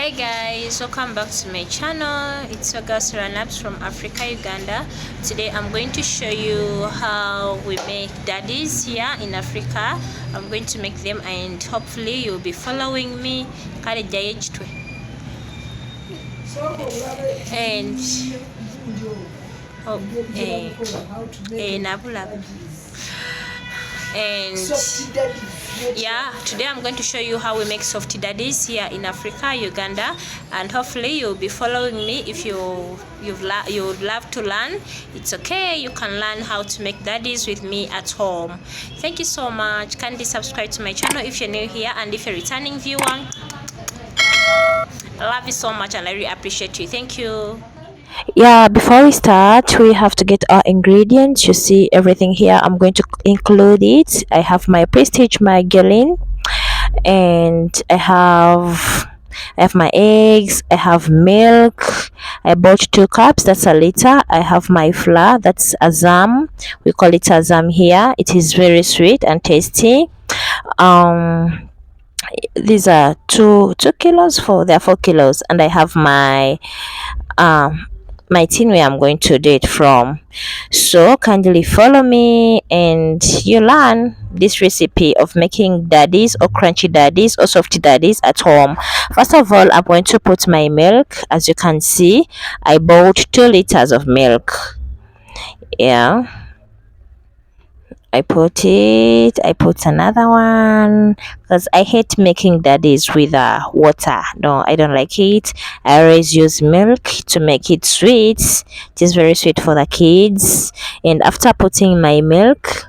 Hey guys, welcome back to my channel. It's your girl Sarah Naps from Africa, Uganda. Today I'm going to show you how we make daddies here in Africa. I'm going to make them and hopefully you'll be following me. And yeah, today I'm going to show you how we make soft daddies here in Africa, Uganda, and hopefully you'll be following me. If you would love to learn, it's okay, you can learn how to make daddies with me at home. Thank you so much. Kindly subscribe to my channel if you're new here, and if you're a returning viewer, I love you so much and I really appreciate you. Thank you. Yeah, before we start, we have to get our ingredients. You see everything here. I'm going to include it. I have my prestige margarine, and I have my eggs. I have milk. I bought 2 cups, that's a liter. I have my flour, that's azam. We call it azam here. It is very sweet and tasty. These are two kilos, they're 4 kilos, and I have my tin where I'm going to do it from. So kindly follow me and you learn this recipe of making daddies or crunchy daddies or soft daddies at home. First of all, I'm going to put my milk. As you can see, I bought 2 liters of milk. Yeah, I put another one because I hate making daddies with water. No, I don't like it. I always use milk to make it sweet. It is very sweet for the kids. And after putting my milk,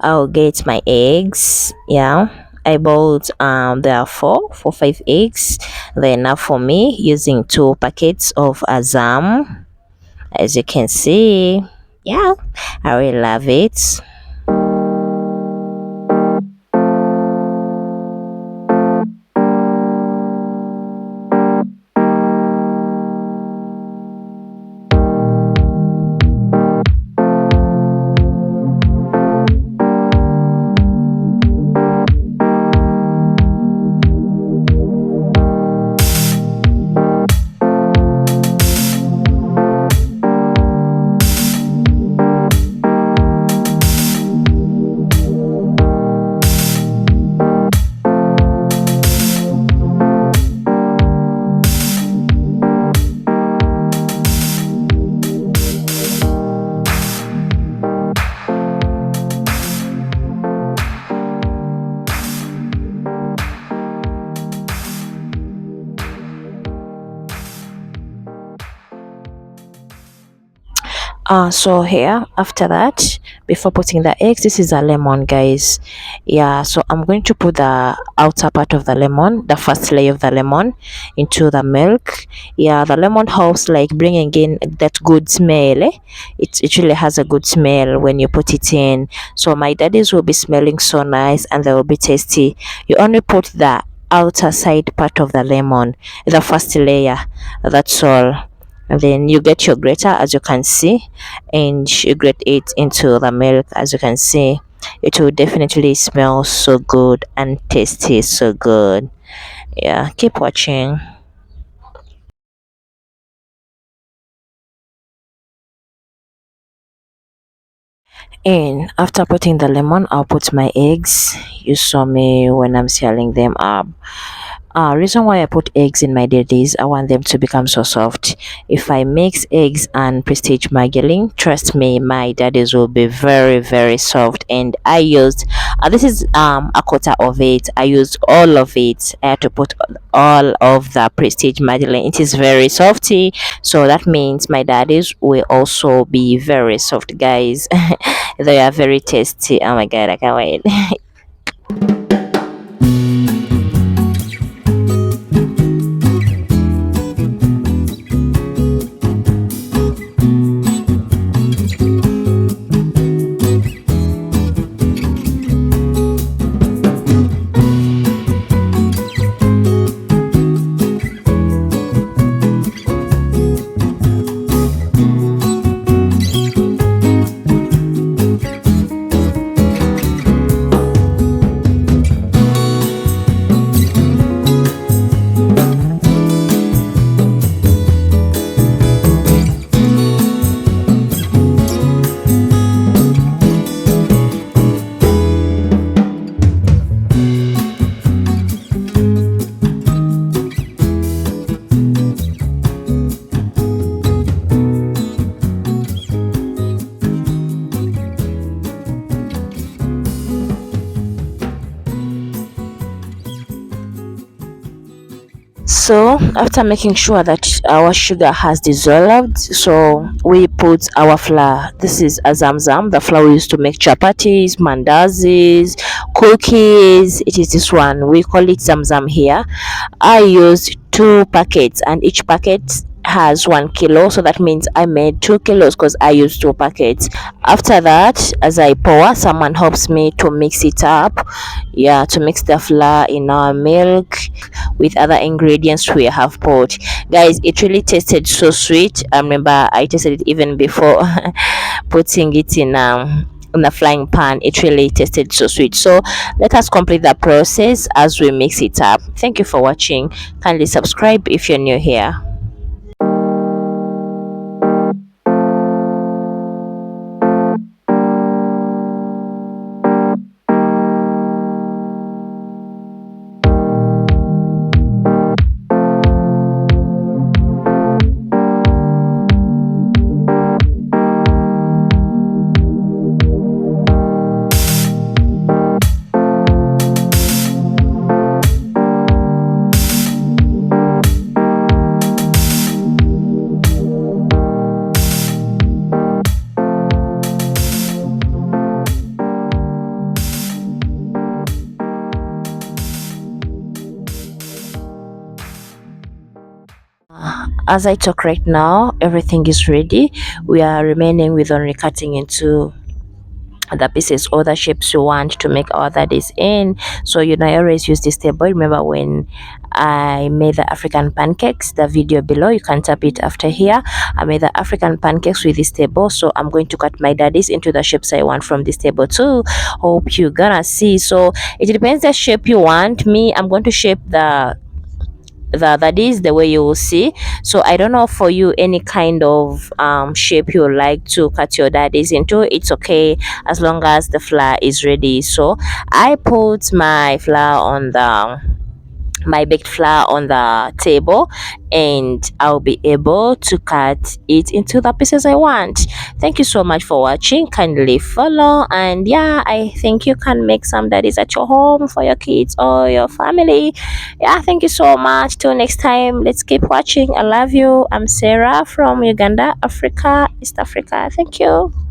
I'll get my eggs. Yeah, I bought there are 5 eggs. They're enough for me, using 2 packets of azam, as you can see. Yeah, I really love it. So here, after that, before putting the eggs, this is a lemon, guys. Yeah, so I'm going to put the outer part of the lemon, the first layer of the lemon, into the milk. Yeah, the lemon helps like bringing in that good smell. It really has a good smell when you put it in. So my daddies will be smelling so nice and they will be tasty. You only put the outer side part of the lemon, the first layer, that's all. And then you get your grater, as you can see, and you grate it into the milk. As you can see, it will definitely smell so good and tasty so good. Yeah, keep watching. And after putting the lemon, I'll put my eggs. You saw me when I'm sealing them up. Reason why I put eggs in my daddies, I want them to become so soft. If I mix eggs and prestige margarine, trust me, my daddies will be very, very soft. And I used this is a quarter of it. I used all of it. I had to put all of the prestige margarine. It is very softy, so that means my daddies will also be very soft, guys. They are very tasty. Oh my god, I can't wait. So after making sure that our sugar has dissolved, so we put our flour. This is a zamzam, the flour we used to make chapatis, mandazis, cookies. It is this one, we call it zamzam here. I used 2 packets, and each packet has 1 kilo, so that means I made 2 kilos because I used 2 packets. After that, as I pour, someone helps me to mix it up, yeah, to mix the flour in our milk with other ingredients we have poured. Guys, it really tasted so sweet. I remember I tasted it even before putting it in a flying pan. It really tasted so sweet. So let us complete the process as we mix it up. Thank you for watching. Kindly subscribe if you're new here. As I talk right now, everything is ready. We are remaining with only cutting into the pieces or the shapes you want to make our daddies in. So I always use this table. Remember when I made the African pancakes, the video below, you can tap it after here. I made the African pancakes with this table, so I'm going to cut my daddies into the shapes I want from this table too. Hope you gonna see. So it depends the shape you want. Me, I'm going to shape that is the way you will see. So I don't know for you, any kind of shape you like to cut your daddies into, it's okay as long as the flour is ready. So I put my baked flour on the table, and I'll be able to cut it into the pieces I want. Thank you so much for watching. Kindly follow, and yeah, I think you can make some daddies at your home for your kids or your family. Yeah, thank you so much. Till next time, let's keep watching. I love you. I'm Sarah from Uganda, Africa, East Africa. Thank you.